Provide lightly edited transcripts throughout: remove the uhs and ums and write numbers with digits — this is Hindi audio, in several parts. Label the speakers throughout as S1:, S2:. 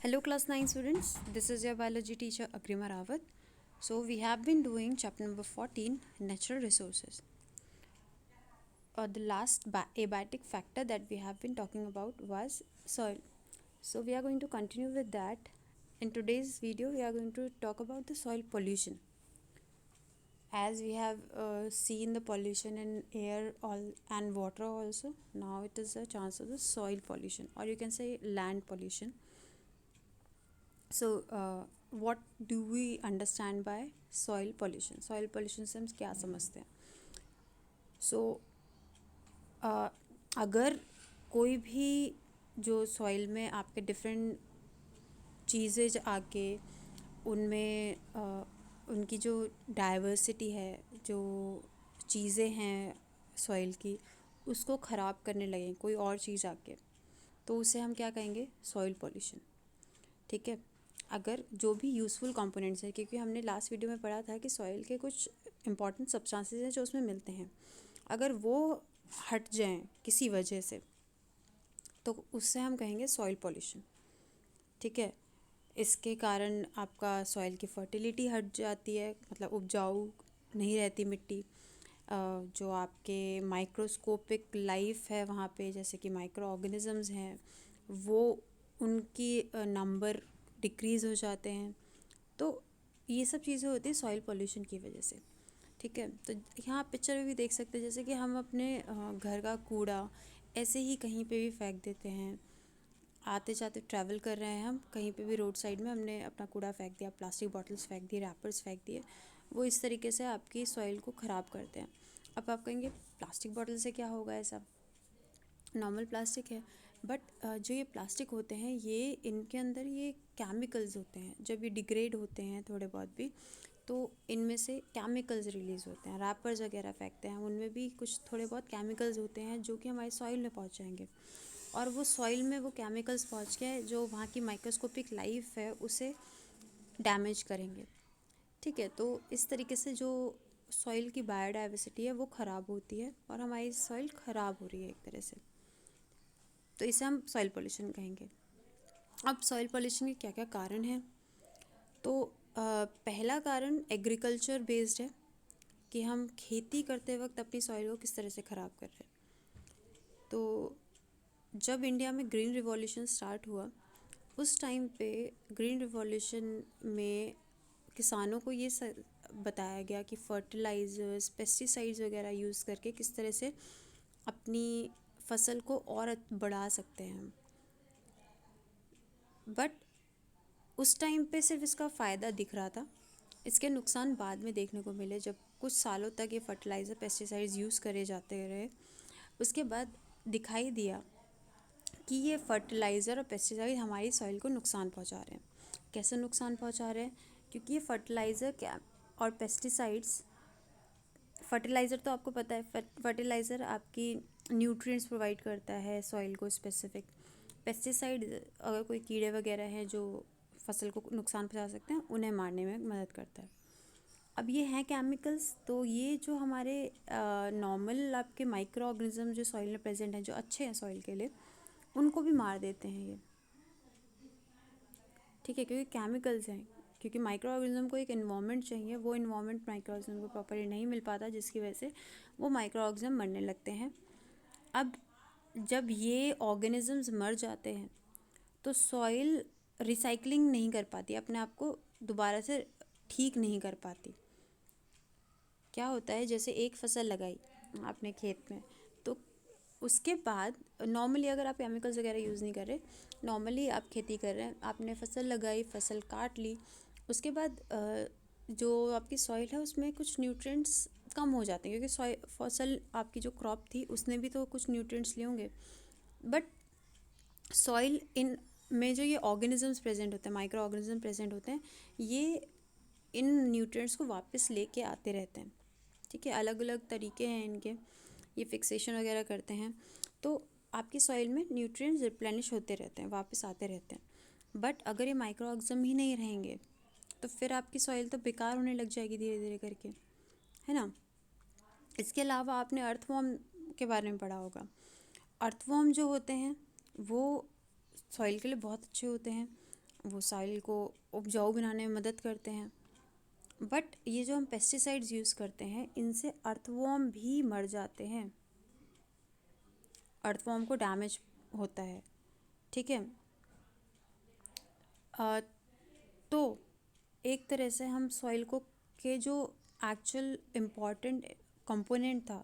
S1: Hello class 9 students, this is your biology teacher Agrima Rawat. So we have been doing chapter number 14, natural resources. The last abiotic factor that we have been talking about was soil. So we are going to continue with that. In today's video we are going to talk about the soil pollution. As we have seen the pollution in air and water also, now it is a chance of the soil pollution, or you can say land pollution. So what do we understand by soil pollution? Soil pollution से हम क्या समझते हैं? So अगर कोई भी जो सॉइल में आपके डिफरेंट चीज़ें आके उनमें उनकी जो डाइवर्सिटी है, जो चीज़ें हैं सॉइल की, उसको ख़राब करने लगें कोई और चीज़ आके, तो उसे हम क्या कहेंगे? Soil pollution. ठीक है. अगर जो भी यूज़फुल कंपोनेंट्स हैं, क्योंकि हमने लास्ट वीडियो में पढ़ा था कि सॉइल के कुछ इंपॉर्टेंट सब्सटेंसेस हैं जो उसमें मिलते हैं, अगर वो हट जाएं किसी वजह से तो उससे हम कहेंगे सॉइल पॉल्यूशन. ठीक है. इसके कारण आपका सॉइल की फर्टिलिटी हट जाती है, मतलब उपजाऊ नहीं रहती मिट्टी. जो आपके माइक्रोस्कोपिक लाइफ है वहाँ पे, जैसे कि माइक्रो ऑर्गेनिजम्स हैं, वो उनकी नंबर डिक्रीज़ हो जाते हैं. तो ये सब चीज़ें होती हैं सॉइल पोल्यूशन की वजह से. ठीक है. तो यहाँ पिक्चर में भी देख सकते हैं, जैसे कि हम अपने घर का कूड़ा ऐसे ही कहीं पे भी फेंक देते हैं. आते जाते ट्रैवल कर रहे हैं हम, कहीं पे भी रोड साइड में हमने अपना कूड़ा फेंक दिया, प्लास्टिक बॉटल्स फेंक दिए, रैपर्स फेंक दिए. वो इस तरीके से आपकी सॉइल को ख़राब करते हैं. अब आप कहेंगे प्लास्टिक बॉटल से क्या होगा, ऐसा नॉर्मल प्लास्टिक है. बट जो ये प्लास्टिक होते हैं, ये इनके अंदर ये केमिकल्स होते हैं. जब ये डिग्रेड होते हैं थोड़े बहुत भी, तो इनमें से केमिकल्स रिलीज़ होते हैं. रैपर्स वगैरह फेंकते हैं, उनमें भी कुछ थोड़े बहुत केमिकल्स होते हैं जो कि हमारे सॉइल में पहुंच जाएंगे, और वो सॉइल में वो केमिकल्स पहुंच के जो वहाँ की माइक्रोस्कोपिक लाइफ है उसे डैमेज करेंगे. ठीक है. तो इस तरीके से जो सॉइल की बायोडाइवर्सिटी है वो ख़राब होती है, और हमारी सॉइल ख़राब हो रही है एक तरह से. तो इसे हम सॉइल पोल्यूशन कहेंगे. अब सॉइल पोल्यूशन के क्या क्या कारण हैं? तो पहला कारण एग्रीकल्चर बेस्ड है, कि हम खेती करते वक्त अपनी सॉइल को किस तरह से ख़राब कर रहे हैं. तो जब इंडिया में ग्रीन रिवॉल्यूशन स्टार्ट हुआ, उस टाइम पे ग्रीन रिवॉल्यूशन में किसानों को ये बताया गया कि फर्टिलाइज़र्स, पेस्टिसाइड्स वगैरह यूज़ करके किस तरह से अपनी फसल को और बढ़ा सकते हैं. बट उस टाइम पे सिर्फ इसका फ़ायदा दिख रहा था. इसके नुकसान बाद में देखने को मिले, जब कुछ सालों तक ये फर्टिलाइज़र, पेस्टिसाइड्स यूज़ करे जाते रहे. उसके बाद दिखाई दिया कि ये फर्टिलाइज़र और पेस्टिसाइड हमारी सॉइल को नुकसान पहुंचा रहे हैं. कैसे नुकसान पहुंचा रहे हैं? क्योंकि ये फर्टिलाइज़र क्या और पेस्टिसाइड्स, फर्टिलाइज़र तो आपको पता है, फर्टिलाइज़र आपकी न्यूट्रिएंट्स प्रोवाइड करता है सॉइल को स्पेसिफिक. पेस्टिसाइड अगर कोई कीड़े वगैरह हैं जो फसल को नुकसान पहुंचा सकते हैं, उन्हें मारने में मदद करता है. अब ये हैं केमिकल्स, तो ये जो हमारे नॉर्मल आपके माइक्रो ऑर्गेनिज्म जो सॉइल में प्रेजेंट हैं, जो अच्छे हैं सॉइल के लिए, उनको भी मार देते हैं ये. ठीक है. क्योंकि केमिकल्स हैं, क्योंकि माइक्रो ऑर्गेनिज्म को एक इन्वायरमेंट चाहिए, वो इन्वायरमेंट माइक्रो ऑर्गेनिज्म को प्रॉपरली नहीं मिल पाता, जिसकी वजह से वो माइक्रो ऑर्गेनिज्म मरने लगते हैं. अब जब ये ऑर्गेनिजम्स मर जाते हैं तो सॉइल रिसाइकलिंग नहीं कर पाती, अपने आप को दोबारा से ठीक नहीं कर पाती. क्या होता है, जैसे एक फसल लगाई आपने खेत में, तो उसके बाद नॉर्मली अगर आप केमिकल्स वगैरह यूज़ नहीं कर रहे, नॉर्मली आप खेती कर रहे हैं, आपने फसल लगाई, फसल काट ली, उसके बाद जो आपकी सॉइल है उसमें कुछ न्यूट्रिएंट्स कम हो जाते हैं, क्योंकि सॉइल फसल आपकी जो क्रॉप थी उसने भी तो कुछ न्यूट्रिएंट्स लिए होंगे. बट सॉइल इन में जो ये ऑर्गेनिजम्स प्रेजेंट होते हैं, माइक्रो ऑर्गेनिज्म प्रेजेंट होते हैं, ये इन न्यूट्रिएंट्स को वापस लेके आते रहते हैं. ठीक है. अलग अलग तरीके हैं इनके, ये फिक्सेशन वगैरह करते हैं, तो आपकी सॉइल में न्यूट्रिएंट्स रिप्लेनिश होते रहते हैं, वापस आते रहते हैं. बट अगर ये माइक्रो ऑर्गेनिज्म ही नहीं रहेंगे तो फिर आपकी सॉइल तो बेकार होने लग जाएगी धीरे धीरे करके, है ना. इसके अलावा आपने अर्थवॉर्म के बारे में पढ़ा होगा. अर्थवॉर्म जो होते हैं वो सॉइल के लिए बहुत अच्छे होते हैं. वो सॉइल को उपजाऊ बनाने में मदद करते हैं। बट ये जो हम पेस्टिसाइड्स यूज़ करते हैं, इनसे अर्थवॉर्म भी मर जाते हैं, अर्थवॉर्म को डैमेज होता है। ठीक है। अ, तो एक तरह से हम सॉइल को के जो एक्चुअल इम्पॉर्टेंट कंपोनेंट था,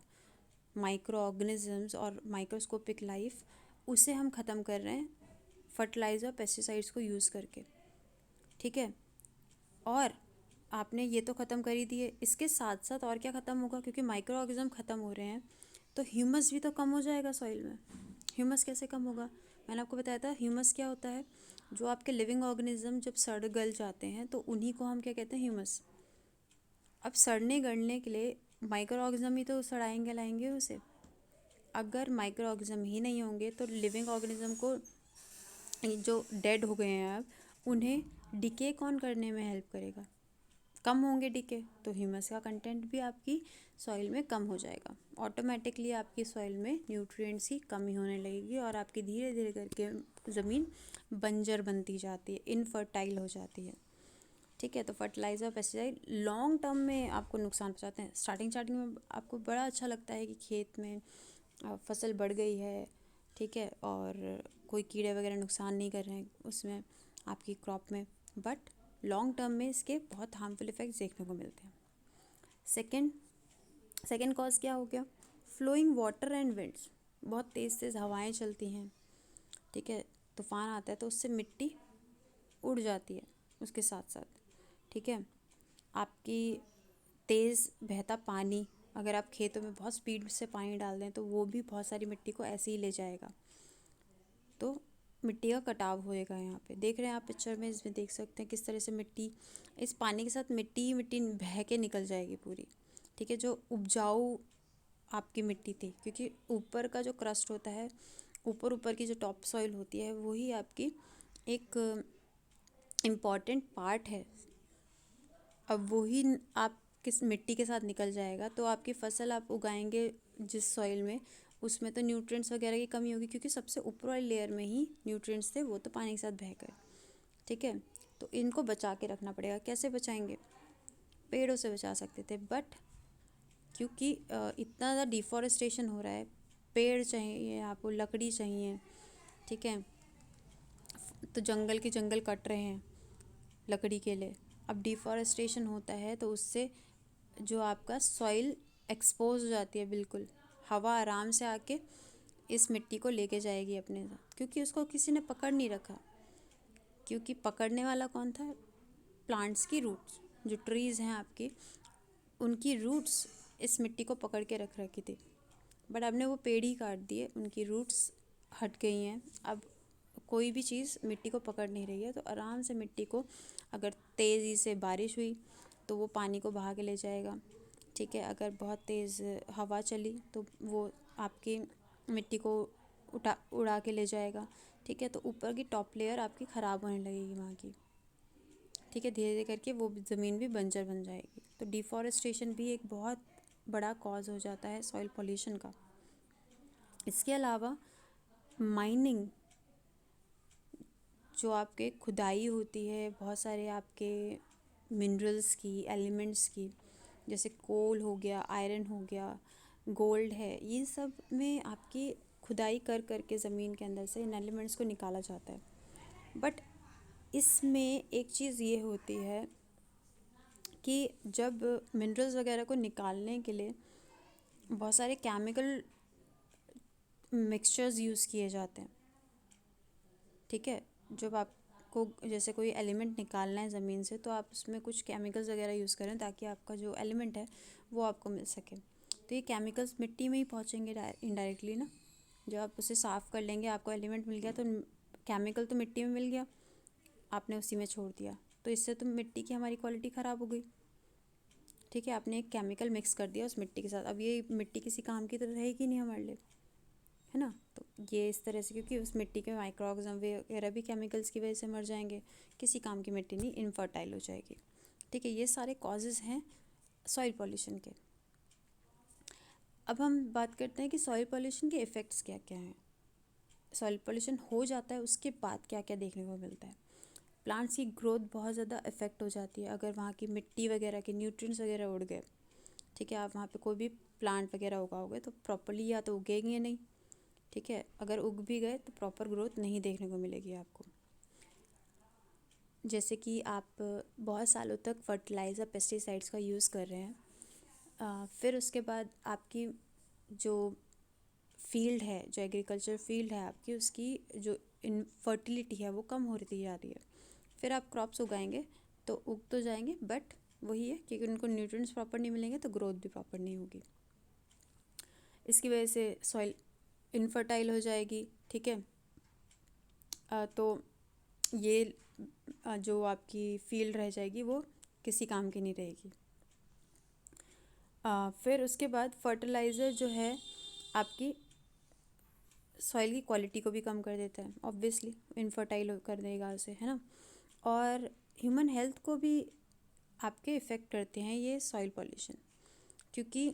S1: माइक्रो ऑर्गेनिजम्स और माइक्रोस्कोपिक लाइफ, उसे हम ख़त्म कर रहे हैं फर्टिलाइज़र पेस्टिसाइड्स को यूज़ करके। ठीक है। और आपने ये तो ख़त्म कर ही दिए, इसके साथ साथ और क्या ख़त्म होगा, क्योंकि माइक्रो ऑर्गेनिज्म ख़त्म हो रहे हैं तो ह्यूमस भी तो कम हो जाएगा सॉइल में। ह्यूमस कैसे कम होगा? मैंने आपको बताया था ह्यूमस क्या होता है। जो आपके लिविंग ऑर्गेनिज्म जब सड़ गल जाते हैं तो उन्हीं को हम क्या कहते हैं, ह्यूमस। अब सड़ने गलने के लिए माइक्रो ऑर्गेनिज्म ही तो सड़ाएंगे लाएंगे उसे। अगर माइक्रो ऑर्गेनिज्म ही नहीं होंगे तो लिविंग ऑर्गेनिज्म को, जो डेड हो गए हैं अब, उन्हें डिके कौन करने में हेल्प करेगा? कम होंगे डिके, तो ह्यूमस का कंटेंट भी आपकी सॉइल में कम हो जाएगा। ऑटोमेटिकली आपकी सॉइल में न्यूट्रिएंट्स की कमी होने लगेगी और आपकी धीरे धीरे करके ज़मीन बंजर बनती जाती है, इनफर्टाइल हो जाती है। ठीक है। तो फर्टिलाइज़र पेस्टिसाइड लॉन्ग टर्म में आपको नुकसान पहुंचाते हैं। स्टार्टिंग में आपको बड़ा अच्छा लगता है कि खेत में फसल बढ़ गई है, ठीक है, और कोई कीड़े वगैरह नुकसान नहीं कर रहे हैं उसमें, आपकी क्रॉप में। बट लॉन्ग टर्म में इसके बहुत हार्मफुल इफ़ेक्ट्स देखने को मिलते हैं। सेकंड सेकंड कॉज क्या हो गया? Flowing water and winds. बहुत तेज़ तेज़ हवाएं चलती हैं, ठीक है, तूफान आता है तो उससे मिट्टी उड़ जाती है उसके साथ साथ। ठीक है। आपकी तेज़ बहता पानी, अगर आप खेतों में बहुत स्पीड से पानी डाल दें तो वो भी बहुत सारी मिट्टी को ऐसे ही ले जाएगा, तो मिट्टी का कटाव होएगा। यहाँ पे देख रहे हैं आप पिक्चर में, इसमें देख सकते हैं किस तरह से मिट्टी, इस पानी के साथ मिट्टी ही मिट्टी बह के निकल जाएगी पूरी। ठीक है। जो उपजाऊ आपकी मिट्टी थी, क्योंकि ऊपर का जो क्रस्ट होता है, ऊपर ऊपर की जो टॉप सॉइल होती है, वही आपकी एक इम्पॉर्टेंट पार्ट है। अब वही आप किस मिट्टी के साथ निकल जाएगा तो आपकी फसल आप उगाएंगे जिस सॉइल में, उसमें तो न्यूट्रिएंट्स वगैरह की कमी होगी, क्योंकि सबसे ऊपर वाली लेयर में ही न्यूट्रिएंट्स थे, वो तो पानी के साथ बह गए। ठीक है। तो इनको बचा के रखना पड़ेगा। कैसे बचाएंगे? पेड़ों से बचा सकते थे, बट क्योंकि इतना ज़्यादा डिफॉरेस्टेशन हो रहा है, पेड़ चाहिए आपको, लकड़ी चाहिए, ठीक है, तो जंगल के जंगल कट रहे हैं लकड़ी के लिए। अब डिफॉरेस्टेशन होता है तो उससे जो आपका सॉइल एक्सपोज हो जाती है बिल्कुल, हवा आराम से आके इस मिट्टी को लेके जाएगी अपने साथ, क्योंकि उसको किसी ने पकड़ नहीं रखा। क्योंकि पकड़ने वाला कौन था? प्लांट्स की रूट्स, जो ट्रीज़ हैं आपकी, उनकी रूट्स इस मिट्टी को पकड़ के रख रखी थी। बट आपने वो पेड़ ही काट दिए, उनकी रूट्स हट गई हैं, अब कोई भी चीज़ मिट्टी को पकड़ नहीं रही है। तो आराम से मिट्टी को, अगर तेज़ी से बारिश हुई तो वो पानी को बहा के ले जाएगा। ठीक है। अगर बहुत तेज़ हवा चली तो वो आपकी मिट्टी को उड़ा के ले जाएगा। ठीक है। तो ऊपर की टॉप लेयर आपकी ख़राब होने लगेगी वहाँ की। ठीक है। धीरे धीरे करके वो ज़मीन भी बंजर बन जाएगी। तो डिफॉरेस्टेशन भी एक बहुत बड़ा कॉज हो जाता है सॉइल पॉल्यूशन का। इसके अलावा माइनिंग, जो आपके खुदाई होती है बहुत सारे आपके मिनरल्स की, एलिमेंट्स की, जैसे कोल हो गया, आयरन हो गया, गोल्ड है, ये सब में आपकी खुदाई कर कर के ज़मीन के अंदर से इन एलिमेंट्स को निकाला जाता है। बट इसमें एक चीज़ ये होती है कि जब मिनरल्स वगैरह को निकालने के लिए बहुत सारे केमिकल मिक्सचर्स यूज़ किए जाते हैं। ठीक है। जब आपको जैसे कोई एलिमेंट निकालना है ज़मीन से तो आप उसमें कुछ केमिकल्स वगैरह यूज़ करें ताकि आपका जो एलिमेंट है वो आपको मिल सके। तो ये केमिकल्स मिट्टी में ही पहुँचेंगे इनडायरेक्टली ना। जब आप उसे साफ़ कर लेंगे, आपको एलिमेंट मिल गया, तो केमिकल तो मिट्टी में मिल गया, आपने उसी में छोड़ दिया, तो इससे तो मिट्टी की हमारी क्वालिटी ख़राब हो गई। ठीक है। आपने एक केमिकल मिक्स कर दिया उस मिट्टी के साथ, अब ये मिट्टी किसी काम की तो रहेगी नहीं हमारे लिए, है ना। तो ये इस तरह से, क्योंकि उस मिट्टी के माइक्रो ऑर्गेनिज्म वगैरह भी केमिकल्स की वजह से मर जाएंगे, किसी काम की मिट्टी नहीं, इनफर्टाइल हो जाएगी। ठीक है। ये सारे कॉजेज़ हैं सॉइल पॉल्यूशन के। अब हम बात करते हैं कि सॉइल पॉल्यूशन के इफ़ेक्ट्स क्या क्या हैं। सॉइल पॉल्यूशन हो जाता है उसके बाद क्या क्या देखने को मिलता है। प्लांट्स की ग्रोथ बहुत ज़्यादा इफ़ेक्ट हो जाती है अगर वहाँ की मिट्टी वगैरह के न्यूट्रिएंट्स वगैरह उड़ गए। ठीक है, आप वहाँ पे कोई भी प्लांट वगैरह उगाओगे तो प्रॉपरली या तो उगेंगे नहीं। ठीक है, अगर उग भी गए तो प्रॉपर ग्रोथ नहीं देखने को मिलेगी आपको। जैसे कि आप बहुत सालों तक फर्टिलाइज़र पेस्टिसाइड्स का यूज़ कर रहे हैं, फिर उसके बाद आपकी जो फील्ड है, जो एग्रीकल्चर फील्ड है आपकी, उसकी जो फर्टिलिटी है वो कम होती जा रही है। फिर आप क्रॉप्स उगाएंगे तो उग तो जाएंगे, बट वही है क्योंकि उनको न्यूट्रिएंट्स प्रॉपर नहीं मिलेंगे तो ग्रोथ भी प्रॉपर नहीं होगी। इसकी वजह से सॉइल इनफर्टाइल हो जाएगी। ठीक है, तो ये जो आपकी फील्ड रह जाएगी वो किसी काम की नहीं रहेगी। फिर उसके बाद फर्टिलाइज़र जो है आपकी सॉइल की क्वालिटी को भी कम कर देता है, ऑब्वियसली इनफर्टाइल कर देगा उसे, है ना। और ह्यूमन हेल्थ को भी आपके इफ़ेक्ट करते हैं ये सॉइल पॉल्यूशन, क्योंकि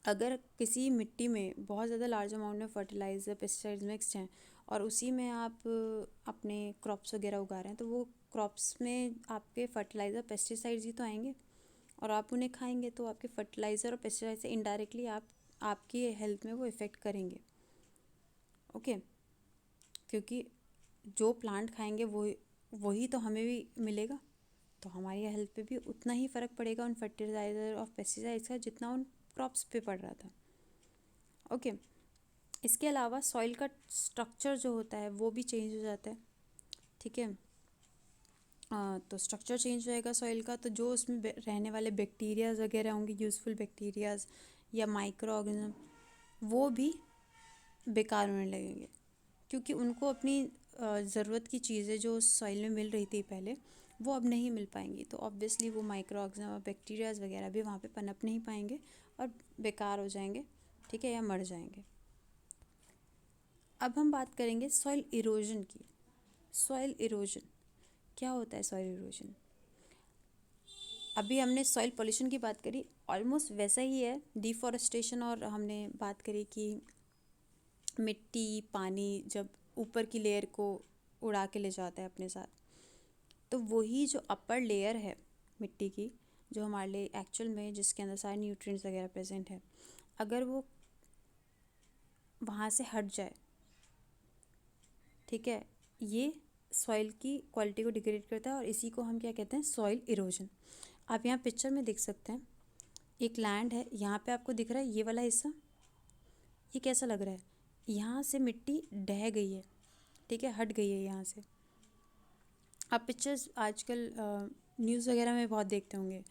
S1: अगर किसी मिट्टी में बहुत ज़्यादा लार्ज अमाउंट में फर्टिलाइज़र पेस्टिसाइड्स मिक्स्ड हैं और उसी में आप अपने क्रॉप्स वगैरह उगा रहे हैं, तो वो क्रॉप्स में आपके फर्टिलाइज़र पेस्टिसाइड्स ही तो आएंगे और आप उन्हें खाएंगे, तो आपके फर्टिलाइज़र और पेस्टिसाइड से इनडायरेक्टली आपकी हेल्थ में वो इफ़ेक्ट करेंगे। ओके, क्योंकि जो प्लांट खाएंगे वही तो हमें भी मिलेगा, तो हमारी हेल्थ पे भी उतना ही फ़र्क पड़ेगा उन फर्टिलाइज़र और पेस्टिसाइड्स का जितना उन क्रॉप्स पे पड़ रहा था। ओके, इसके अलावा सॉइल का स्ट्रक्चर जो होता है वो भी चेंज हो जाता है। ठीक है, तो स्ट्रक्चर चेंज होएगा सॉइल का, तो जो उसमें रहने वाले बैक्टीरियाज वगैरह होंगे, यूज़फुल बैक्टीरियाज या माइक्रो ऑर्गेनिज्म, वो भी बेकार होने लगेंगे, क्योंकि उनको अपनी ज़रूरत की चीज़ें जो सॉइल में मिल रही थी पहले वो अब नहीं मिल पाएंगी, तो ऑब्वियसली वो माइक्रो ऑर्गेनिज्म और बैक्टीरियाज वगैरह भी वहाँ पे पनप नहीं पाएंगे और बेकार हो जाएंगे। ठीक है, या मर जाएंगे। अब हम बात करेंगे सॉइल इरोजन की। सॉइल इरोजन क्या होता है? सॉइल इरोजन, अभी हमने सॉइल पोल्यूशन की बात करी, ऑलमोस्ट वैसा ही है डिफॉरेस्टेशन, और हमने बात करी कि मिट्टी पानी जब ऊपर की लेयर को उड़ा के ले जाता है अपने साथ, तो वही जो अपर लेयर है मिट्टी की, जो हमारे लिए एक्चुअल में जिसके अंदर सारे न्यूट्रिएंट्स वगैरह प्रेजेंट है, अगर वो वहाँ से हट जाए, ठीक है, ये सॉइल की क्वालिटी को डिग्रेड करता है और इसी को हम क्या कहते हैं? Soil erosion. आप यहाँ पिक्चर में देख सकते हैं, एक लैंड है, यहाँ पे आपको दिख रहा है ये वाला हिस्सा, ये कैसा लग रहा है? यहाँ से मिट्टी ढह गई है, ठीक है, हट गई है यहाँ से। आप पिक्चर्स आजकल न्यूज़ वगैरह में बहुत देखते होंगे,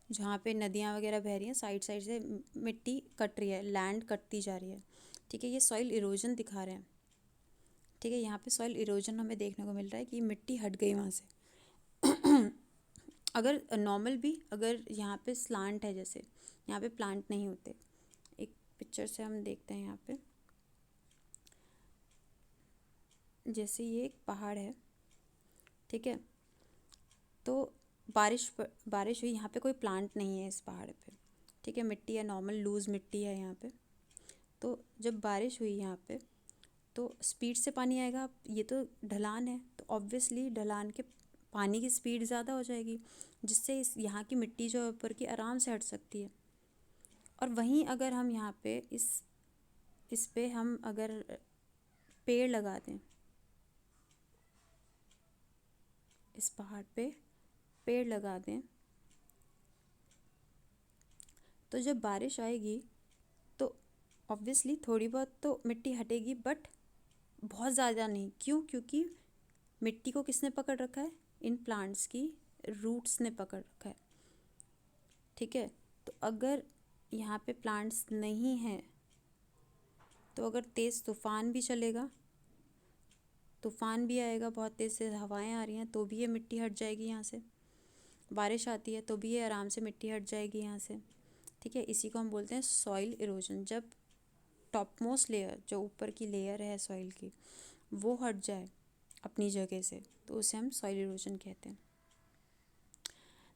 S1: जहाँ पे नदियाँ वगैरह बह रही हैं, साइड साइड से मिट्टी कट रही है, लैंड कटती जा रही है। ठीक है, ये सॉइल इरोजन दिखा रहे हैं। ठीक है, यहाँ पे सॉइल इरोजन हमें देखने को मिल रहा है कि मिट्टी हट गई वहाँ से। अगर नॉर्मल भी, अगर यहाँ पे स्लांट है, जैसे यहाँ पे प्लांट नहीं होते, एक पिक्चर से हम देखते हैं, यहाँ पे जैसे ये एक पहाड़ है, ठीक है, तो बारिश हुई, यहाँ पे कोई प्लांट नहीं है इस पहाड़ पे, ठीक है, मिट्टी है, नॉर्मल लूज़ मिट्टी है यहाँ पे। तो जब बारिश हुई यहाँ पे तो स्पीड से पानी आएगा, ये तो ढलान है, तो ऑब्वियसली ढलान के पानी की स्पीड ज़्यादा हो जाएगी, जिससे इस यहाँ की मिट्टी जो है ऊपर की आराम से हट सकती है। और वहीं अगर हम यहाँ पे इस पे हम अगर पेड़ लगा दें, इस पहाड़ पे पेड़ लगा दें, तो जब बारिश आएगी तो ऑब्वियसली थोड़ी बहुत तो मिट्टी हटेगी, बट बहुत ज़्यादा नहीं। क्यों? क्योंकि मिट्टी को किसने पकड़ रखा है? इन प्लांट्स की रूट्स ने पकड़ रखा है। ठीक है, तो अगर यहाँ पे प्लांट्स नहीं हैं तो अगर तेज़ तूफ़ान भी चलेगा, तूफ़ान भी आएगा, बहुत तेज़ से हवाएं आ रही हैं, तो भी ये मिट्टी हट जाएगी यहाँ से। बारिश आती है तो भी ये आराम से मिट्टी हट जाएगी यहाँ से। ठीक है, इसी को हम बोलते हैं सॉइल इरोजन। जब टॉप मोस्ट लेयर, जो ऊपर की लेयर है सॉइल की, वो हट जाए अपनी जगह से, तो उसे हम सॉइल इरोजन कहते हैं।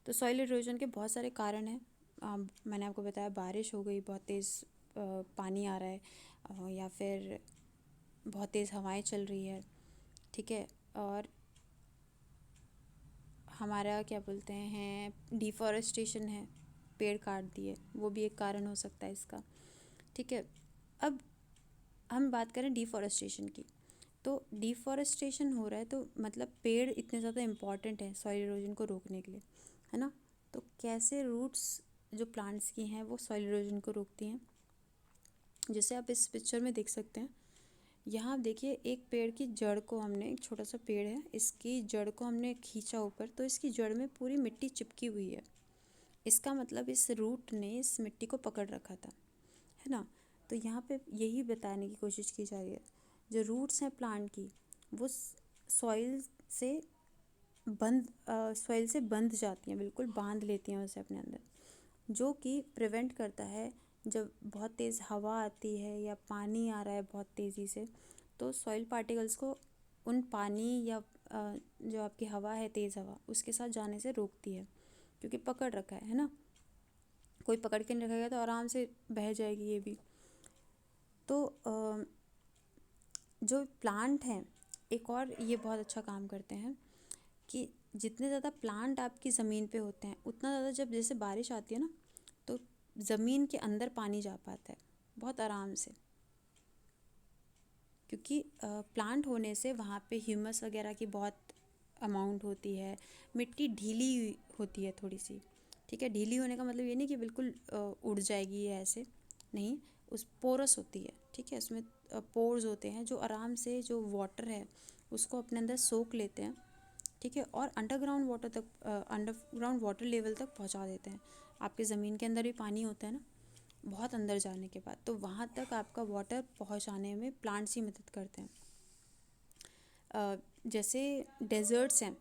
S1: तो सॉइल इरोजन के बहुत सारे कारण हैं। मैंने आपको बताया, बारिश हो गई, बहुत तेज़ पानी आ रहा है, या फिर बहुत तेज़ हवाएं चल रही है, ठीक है, और हमारा क्या बोलते हैं डिफॉरेस्टेशन है, पेड़ काट दिए, वो भी एक कारण हो सकता है इसका। ठीक है, अब हम बात करें डिफॉरेस्टेशन की, तो डिफॉरेस्टेशन हो रहा है तो मतलब पेड़ इतने ज़्यादा इम्पॉर्टेंट हैं सॉइल इरोजन को रोकने के लिए, है ना। तो कैसे रूट्स जो प्लांट्स की हैं वो सॉइल इरोजन को रोकती हैं, जैसे आप इस पिक्चर में देख सकते हैं। यहाँ आप देखिए, एक पेड़ की जड़ को हमने, एक छोटा सा पेड़ है, इसकी जड़ को हमने खींचा ऊपर, तो इसकी जड़ में पूरी मिट्टी चिपकी हुई है। इसका मतलब इस रूट ने इस मिट्टी को पकड़ रखा था, है ना। तो यहाँ पे यही बताने की कोशिश की जा रही है, जो रूट्स हैं प्लांट की, वो सॉइल से सॉइल से बंध जाती हैं, बिल्कुल बांध लेती हैं उसे अपने अंदर, जो कि प्रिवेंट करता है जब बहुत तेज़ हवा आती है या पानी आ रहा है बहुत तेज़ी से, तो सॉइल पार्टिकल्स को उन पानी या जो आपकी हवा है, तेज़ हवा, उसके साथ जाने से रोकती है, क्योंकि पकड़ रखा है ना। कोई पकड़ के नहीं रखेगा तो आराम से बह जाएगी ये भी। तो जो प्लांट हैं, एक और ये बहुत अच्छा काम करते हैं कि जितने ज़्यादा प्लांट आपकी ज़मीन पे होते हैं, उतना ज़्यादा जब जैसे बारिश आती है ना, तो ज़मीन के अंदर पानी जा पाता है बहुत आराम से, क्योंकि प्लांट होने से वहाँ पे ह्यूमस वगैरह की बहुत अमाउंट होती है। मिट्टी ढीली होती है थोड़ी सी, ठीक है। ढीली होने का मतलब ये नहीं कि बिल्कुल उड़ जाएगी या ऐसे नहीं, उस पोरस होती है, ठीक है। उसमें पोर्स होते हैं जो आराम से जो वाटर है उसको अपने अंदर सोख लेते हैं, ठीक है, और अंडरग्राउंड वाटर लेवल तक पहुंचा देते हैं। आपके ज़मीन के अंदर भी पानी होता है ना, बहुत अंदर जाने के बाद, तो वहाँ तक आपका वाटर पहुंचाने में प्लांट्स ही मदद करते हैं। जैसे डेजर्ट्स हैं,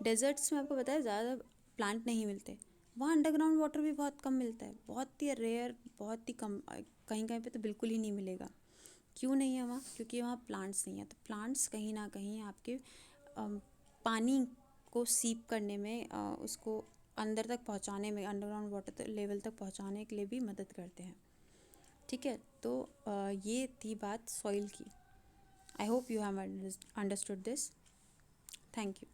S1: डेजर्ट्स में आपको पता है ज़्यादा प्लांट नहीं मिलते, वहाँ अंडरग्राउंड वाटर भी बहुत कम मिलता है, बहुत ही रेयर, बहुत ही कम, कहीं कहीं पे तो बिल्कुल ही नहीं मिलेगा। क्यों नहीं है वहाँ? क्योंकि वहाँ प्लांट्स नहीं है। तो प्लांट्स कहीं ना कहीं आपके पानी को सीप करने में, उसको अंदर तक पहुँचाने में, अंडरग्राउंड वाटर लेवल तक पहुँचाने के लिए भी मदद करते हैं, ठीक है। तो ये थी बात सॉइल की। I hope you have understood this. Thank you.